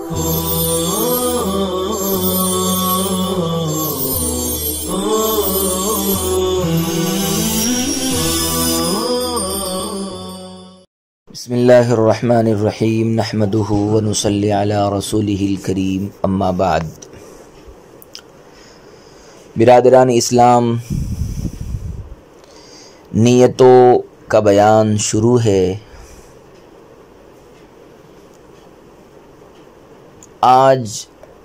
بسم اللہ الرحمن الرحیم نحمدہ ونصلی علی رسولہ الکریم اما بعد۔ برادران اسلام، نیتوں کا بیان شروع ہے۔ آج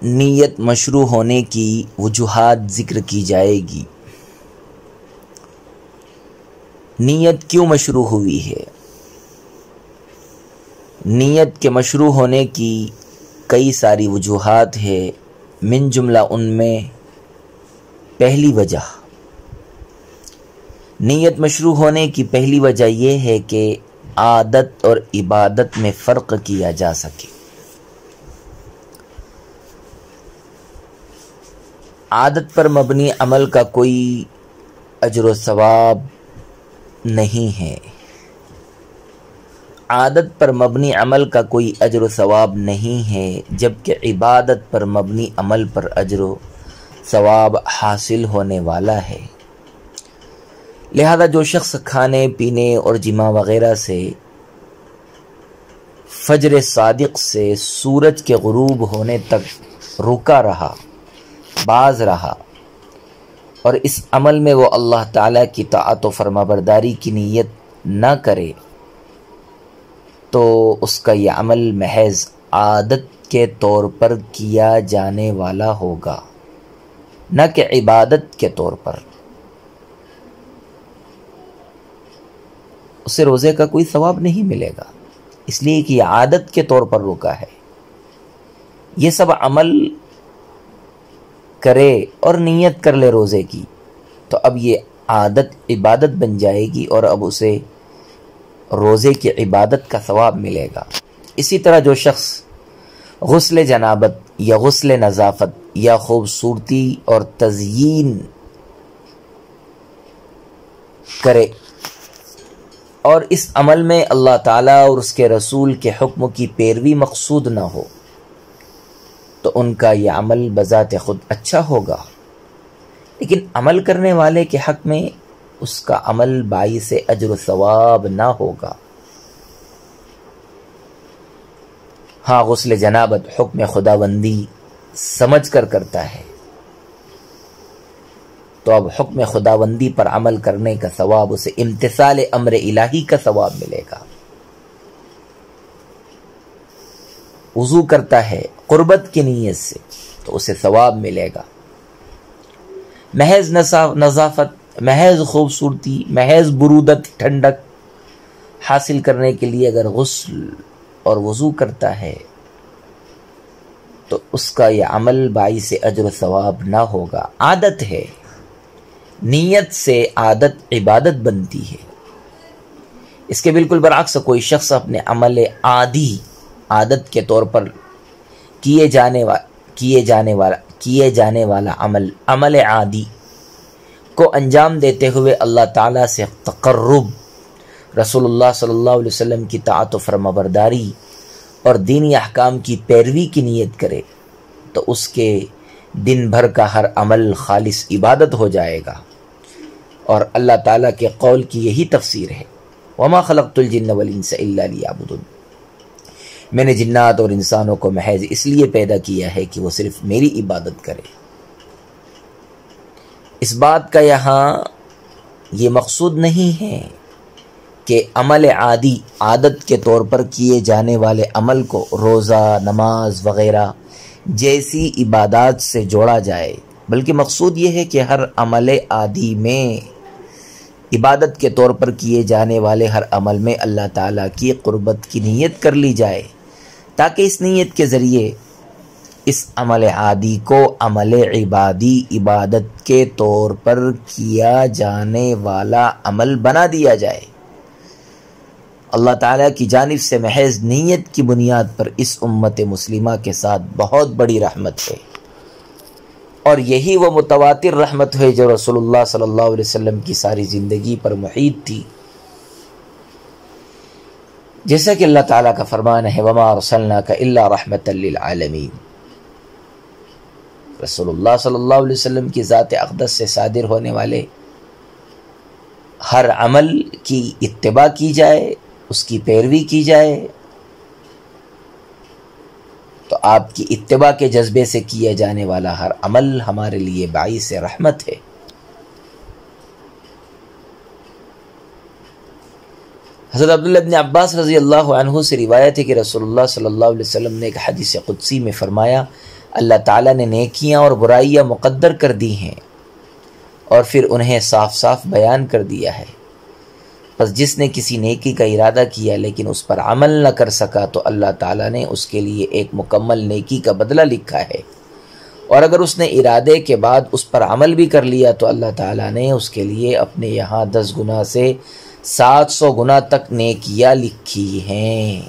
نیت مشروع ہونے کی وجوہات ذکر کی جائے گی۔ نیت کیوں مشروع ہوئی ہے؟ نیت کے مشروع ہونے کی کئی ساری وجوہات ہے، من جملہ ان میں پہلی وجہ، نیت مشروع ہونے کی پہلی وجہ یہ ہے کہ عادت اور عبادت میں فرق کیا جا سکے۔ عادت پر مبنی عمل کا کوئی اجر و ثواب نہیں ہے، عادت پر مبنی عمل کا کوئی اجر و ثواب نہیں ہے، جبکہ عبادت پر مبنی عمل پر اجر و ثواب حاصل ہونے والا ہے۔ لہذا جو شخص کھانے پینے اور جماع وغیرہ سے فجر صادق سے سورج کے غروب ہونے تک رکا رہا، باز رہا، اور اس عمل میں وہ اللہ تعالیٰ کی طاعت و فرمانبرداری کی نیت نہ کرے، تو اس کا یہ عمل محض عادت کے طور پر کیا جانے والا ہوگا، نہ کہ عبادت کے طور پر۔ اسے روزے کا کوئی ثواب نہیں ملے گا، اس لیے کہ یہ عادت کے طور پر رکا ہے۔ یہ سب عمل کرے اور نیت کر لے روزے کی، تو اب یہ عادت عبادت بن جائے گی اور اب اسے روزے کی عبادت کا ثواب ملے گا۔ اسی طرح جو شخص غسل جنابت یا غسل نظافت یا خوبصورتی اور تزیین کرے اور اس عمل میں اللہ تعالیٰ اور اس کے رسول کے حکم کی پیروی مقصود نہ ہو، تو ان کا یہ عمل بذات خود اچھا ہوگا، لیکن عمل کرنے والے کے حق میں اس کا عمل باعث اجر و ثواب نہ ہوگا۔ ہاں، غسل جنابت حکم خداوندی سمجھ کر کرتا ہے، تو اب حکم خداوندی پر عمل کرنے کا ثواب اسے امتثال امر الہی کا ثواب ملے گا۔ وضو کرتا ہے قربت کی نیت سے، تو اسے ثواب ملے گا۔ محض نظافت، محض خوبصورتی، محض برودت، ٹھنڈک حاصل کرنے کے لیے اگر غسل اور وضو کرتا ہے، تو اس کا یہ عمل باعث اجر و ثواب نہ ہوگا۔ عادت ہے، نیت سے عادت عبادت بنتی ہے۔ اس کے بالکل برعکس کوئی شخص اپنے عمل عادی، عادت کے طور پر کیے جانے والا عمل عادی کو انجام دیتے ہوئے اللہ تعالیٰ سے تقرب، رسول اللہ صلی اللہ علیہ وسلم کی طاعت و فرمانبرداری اور دینی احکام کی پیروی کی نیت کرے، تو اس کے دن بھر کا ہر عمل خالص عبادت ہو جائے گا۔ اور اللہ تعالیٰ کے قول کی یہی تفسیر ہے، وَمَا خَلَقْتُ الْجِنَّ وَالْإِنسَ إِلَّا لِيَعْبُدُونِ، میں نے جنات اور انسانوں کو محض اس لیے پیدا کیا ہے کہ وہ صرف میری عبادت کرے۔ اس بات کا یہاں یہ مقصود نہیں ہے کہ عمل عادی، عادت کے طور پر کیے جانے والے عمل کو روزہ، نماز وغیرہ جیسی عبادات سے جوڑا جائے، بلکہ مقصود یہ ہے کہ ہر عمل عادی میں، عبادت کے طور پر کیے جانے والے ہر عمل میں اللہ تعالیٰ کی قربت کی نیت کر لی جائے، تاکہ اس نیت کے ذریعے اس عمل عادی کو عمل عبادی، عبادت کے طور پر کیا جانے والا عمل بنا دیا جائے۔ اللہ تعالیٰ کی جانب سے محض نیت کی بنیاد پر اس امت مسلمہ کے ساتھ بہت بڑی رحمت ہے، اور یہی وہ متواتر رحمت ہے جو رسول اللہ صلی اللہ علیہ وسلم کی ساری زندگی پر محیط تھی۔ جیسا کہ اللہ تعالیٰ کا فرمان ہے وَمَا أَرْسَلْنَاكَ إِلَّا رَحْمَةً لِّلْعَالَمِينَ، رسول اللہ صلی اللہ علیہ وسلم کی ذات اقدس سے صادر ہونے والے ہر عمل کی اتباع کی جائے، اس کی پیروی کی جائے، تو آپ کی اتباع کے جذبے سے کیا جانے والا ہر عمل ہمارے لیے باعث رحمت ہے۔ حضرت عبداللہ بن عباس رضی اللہ عنہ سے روایت ہے کہ رسول اللہ صلی اللہ علیہ وسلم نے ایک حدیث قدسی میں فرمایا، اللہ تعالیٰ نے نیکیاں اور برائیاں مقدر کر دی ہیں اور پھر انہیں صاف صاف بیان کر دیا ہے، پس جس نے کسی نیکی کا ارادہ کیا لیکن اس پر عمل نہ کر سکا تو اللہ تعالیٰ نے اس کے لیے ایک مکمل نیکی کا بدلہ لکھا ہے، اور اگر اس نے ارادے کے بعد اس پر عمل بھی کر لیا تو اللہ تعالیٰ نے اس کے لیے اپنے یہاں 10 گنا سے 700 گنا تک نیکیاں لکھی ہیں،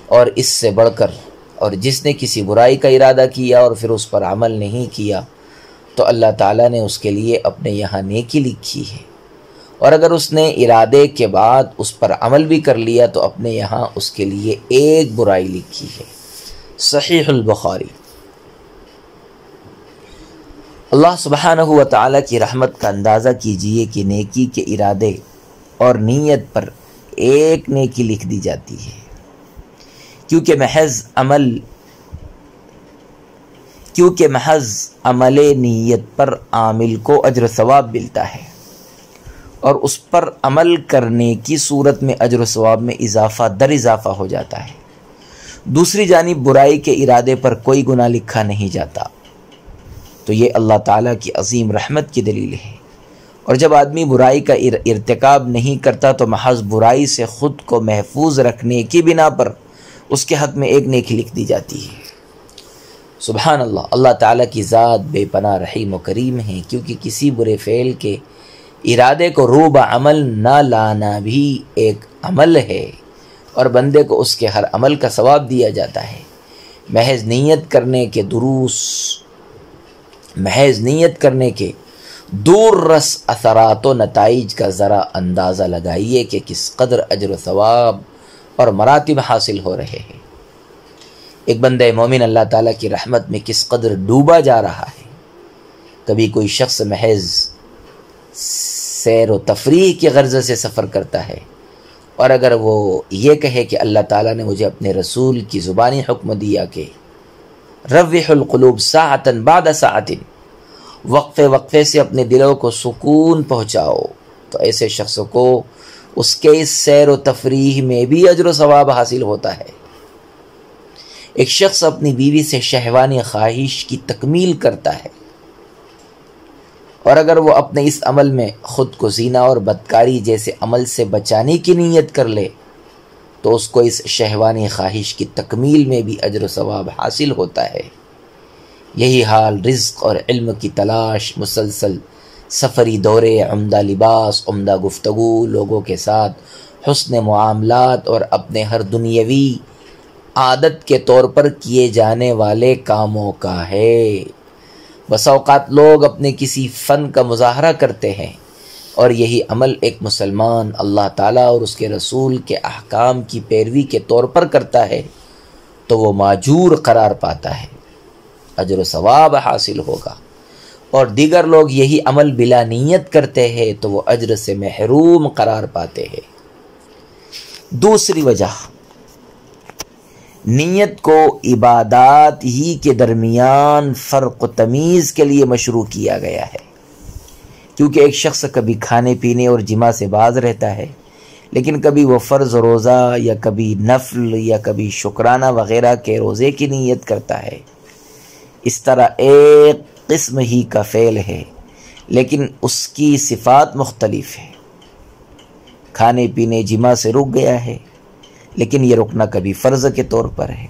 اور اس سے بڑھ کر اور جس نے کسی برائی کا ارادہ کیا اور پھر اس پر عمل نہیں کیا تو اللہ تعالیٰ نے اس کے لیے اپنے یہاں نیکی لکھی ہے، اور اگر اس نے ارادے کے بعد اس پر عمل بھی کر لیا تو اپنے یہاں اس کے لیے ایک برائی لکھی ہے۔ صحیح البخاری۔ اللہ سبحانہ و تعالیٰ کی رحمت کا اندازہ کیجئے کہ نیکی کے ارادے اور نیت پر ایک نیکی لکھ دی جاتی ہے، کیونکہ محض عمل نیت پر عامل کو اجر و ثواب ملتا ہے، اور اس پر عمل کرنے کی صورت میں اجر و ثواب میں اضافہ در اضافہ ہو جاتا ہے۔ دوسری جانب برائی کے ارادے پر کوئی گناہ لکھا نہیں جاتا، تو یہ اللہ تعالیٰ کی عظیم رحمت کی دلیل ہے، اور جب آدمی برائی کا ارتکاب نہیں کرتا تو محض برائی سے خود کو محفوظ رکھنے کی بنا پر اس کے حق میں ایک نیکی لکھ دی جاتی ہے۔ سبحان اللہ، اللہ تعالیٰ کی ذات بے پناہ رحیم و کریم ہے، کیونکہ کسی برے فعل کے ارادے کو روبہ عمل نہ لانا بھی ایک عمل ہے، اور بندے کو اس کے ہر عمل کا ثواب دیا جاتا ہے۔ محض نیت کرنے کے دور رس اثرات و نتائج کا ذرا اندازہ لگائیے کہ کس قدر اجر و ثواب اور مراتب حاصل ہو رہے ہیں۔ ایک بندہ مومن اللہ تعالیٰ کی رحمت میں کس قدر ڈوبا جا رہا ہے۔ کبھی کوئی شخص محض سیر و تفریح کی غرض سے سفر کرتا ہے، اور اگر وہ یہ کہے کہ اللہ تعالیٰ نے مجھے اپنے رسول کی زبانی حکم دیا کہ روح القلوب ساعتاً بعد ساعتن، وقفے سے اپنے دلوں کو سکون پہنچاؤ، تو ایسے شخص کو اس کے اس سیر و تفریح میں بھی اجر و ثواب حاصل ہوتا ہے۔ ایک شخص اپنی بیوی سے شہوانی خواہش کی تکمیل کرتا ہے، اور اگر وہ اپنے اس عمل میں خود کو زنا اور بدکاری جیسے عمل سے بچانے کی نیت کر لے تو اس کو اس شہوانی خواہش کی تکمیل میں بھی اجر و ثواب حاصل ہوتا ہے۔ یہی حال رزق اور علم کی تلاش، مسلسل سفری دورے، عمدہ لباس، عمدہ گفتگو، لوگوں کے ساتھ حسن معاملات اور اپنے ہر دنیاوی عادت کے طور پر کیے جانے والے کاموں کا ہے۔ بس اوقات لوگ اپنے کسی فن کا مظاہرہ کرتے ہیں، اور یہی عمل ایک مسلمان اللہ تعالیٰ اور اس کے رسول کے احکام کی پیروی کے طور پر کرتا ہے تو وہ ماجور قرار پاتا ہے، اجر و ثواب حاصل ہوگا، اور دیگر لوگ یہی عمل بلا نیت کرتے ہیں تو وہ اجر سے محروم قرار پاتے ہیں۔ دوسری وجہ، نیت کو عبادات ہی کے درمیان فرق و تمیز کے لیے مشروع کیا گیا ہے، کیونکہ ایک شخص کبھی کھانے پینے اور جماع سے باز رہتا ہے، لیکن کبھی وہ فرض روزہ یا کبھی نفل یا کبھی شکرانہ وغیرہ کے روزے کی نیت کرتا ہے۔ اس طرح ایک قسم ہی کا فعل ہے لیکن اس کی صفات مختلف ہے۔ کھانے پینے جماع سے رک گیا ہے، لیکن یہ رکنا کبھی فرض کے طور پر ہے،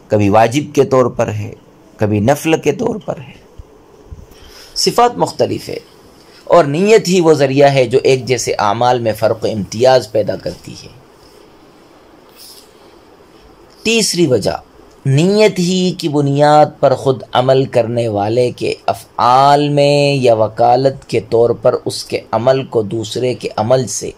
کبھی واجب کے طور پر ہے، کبھی نفل کے طور پر ہے۔ صفات مختلف ہے، اور نیت ہی وہ ذریعہ ہے جو ایک جیسے اعمال میں فرق و امتیاز پیدا کرتی ہے۔ تیسری وجہ، نیت ہی کی بنیاد پر خود عمل کرنے والے کے افعال میں یا وکالت کے طور پر اس کے عمل کو دوسرے کے عمل سے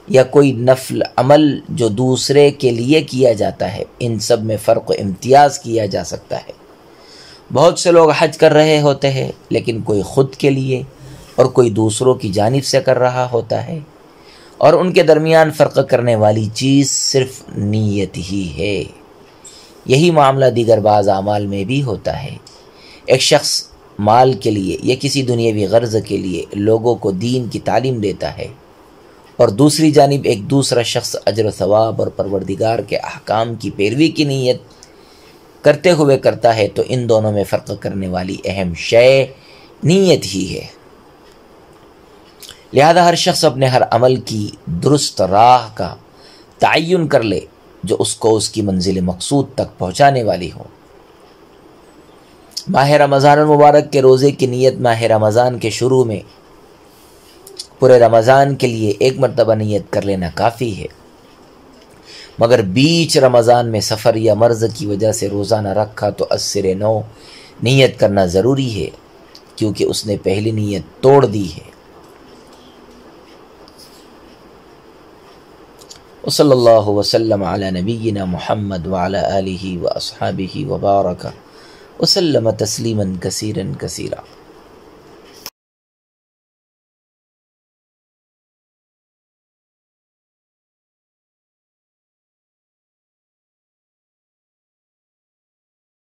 یا کوئی نفل عمل جو دوسرے کے لیے کیا جاتا ہے، ان سب میں فرق و امتیاز کیا جا سکتا ہے۔ بہت سے لوگ حج کر رہے ہوتے ہیں، لیکن کوئی خود کے لیے اور کوئی دوسروں کی جانب سے کر رہا ہوتا ہے، اور ان کے درمیان فرق کرنے والی چیز صرف نیت ہی ہے۔ یہی معاملہ دیگر بعض اعمال میں بھی ہوتا ہے۔ ایک شخص مال کے لیے یا کسی دنیاوی غرض کے لیے لوگوں کو دین کی تعلیم دیتا ہے، اور دوسری جانب ایک دوسرا شخص اجر و ثواب اور پروردگار کے احکام کی پیروی کی نیت کرتے ہوئے کرتا ہے، تو ان دونوں میں فرق کرنے والی اہم شے نیت ہی ہے۔ لہذا ہر شخص اپنے ہر عمل کی درست راہ کا تعین کر لے جو اس کو اس کی منزل مقصود تک پہنچانے والی ہو۔ ماہ رمضان المبارک کے روزے کی نیت ماہ رمضان کے شروع میں پورے رمضان کے لیے ایک مرتبہ نیت کر لینا کافی ہے، مگر بیچ رمضان میں سفر یا مرض کی وجہ سے روزہ نہ رکھا تو از سر نو نیت کرنا ضروری ہے، کیونکہ اس نے پہلی نیت توڑ دی ہے۔ وصلی اللہ وسلم علی نبینا محمد وعلی آلہ واصحابہ وبارک وسلم تسلیما کثیرا کثیرا۔